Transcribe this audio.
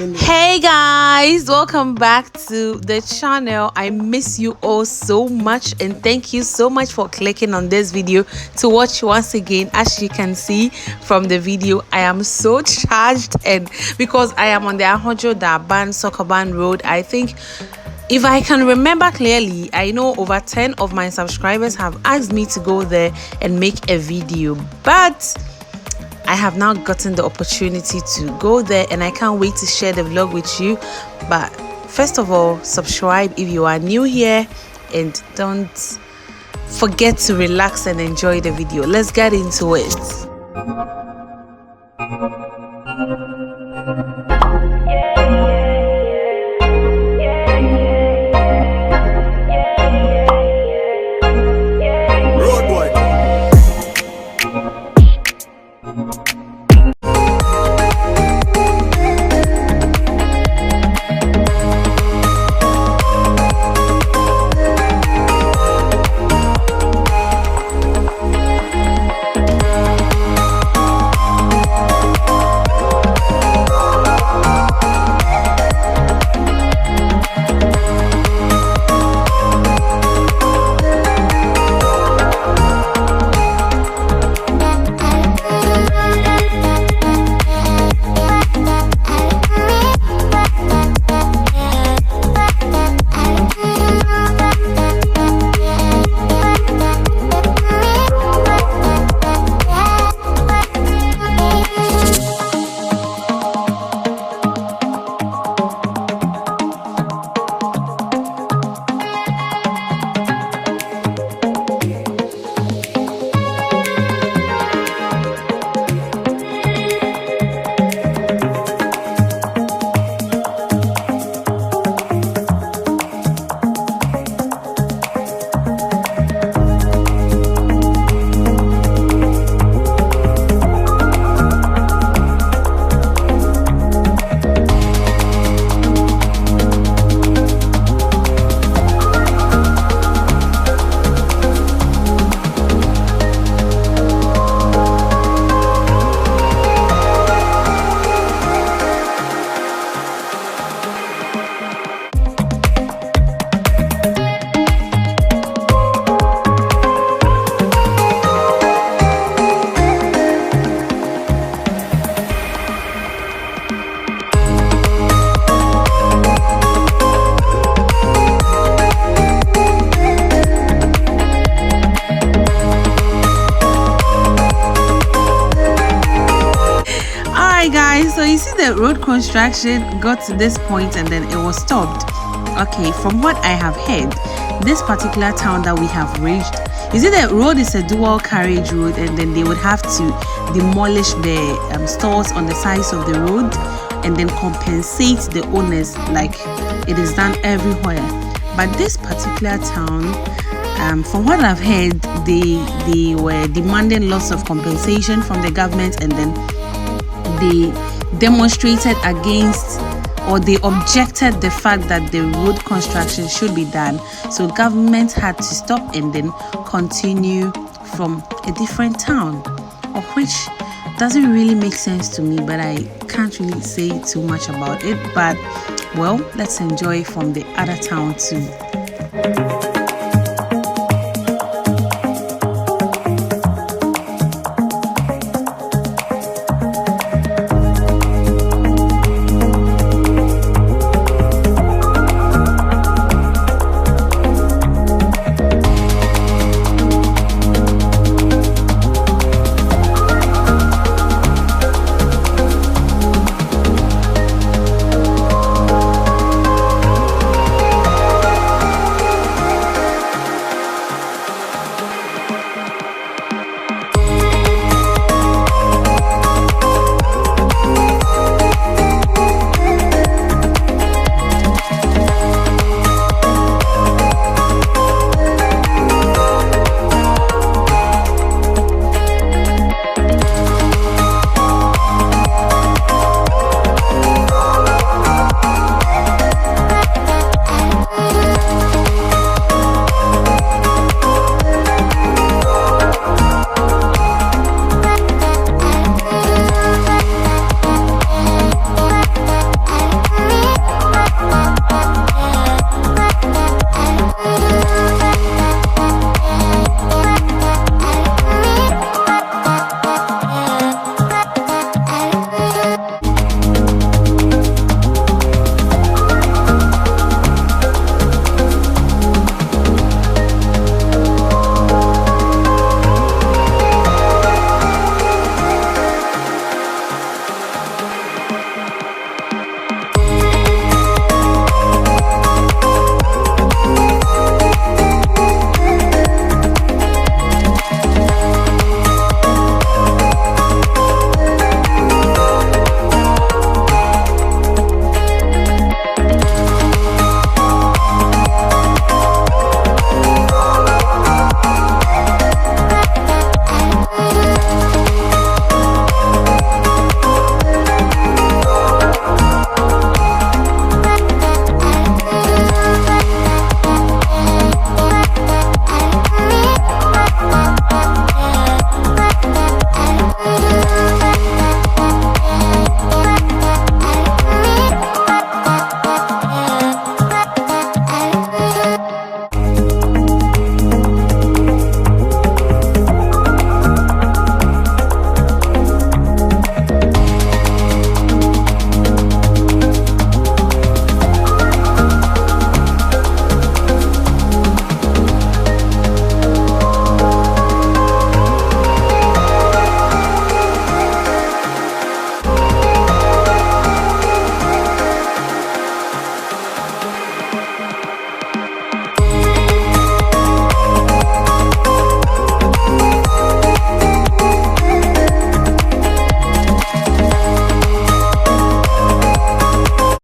Hey guys, welcome back to the channel. I miss you all so much and thank you so much for clicking on this video to watch once again. As you can see from the video, I am so charged, and because I am on the Ahodwo Daban Sokoban road. I think, if I can remember clearly, I know over 10 of my subscribers have asked me to go there and make a video, but I have now gotten the opportunity to go there and I can't wait to share the vlog with you. But first of all, subscribe if you are new here and don't forget to relax and enjoy the video. Let's get into it. Guys, so you see the road construction got to this point and then it was stopped. Okay, from what I have heard, this particular town that we have reached, you see the road is a dual carriage road, and then they would have to demolish the stores on the sides of the road and then compensate the owners like it is done everywhere. But this particular town, from what I've heard, they were demanding lots of compensation from the government, and then they demonstrated against, or they objected the fact that the road construction should be done. So government had to stop and then continue from a different town, of which doesn't really make sense to me, but I can't really say too much about it. But well, let's enjoy from the other town too.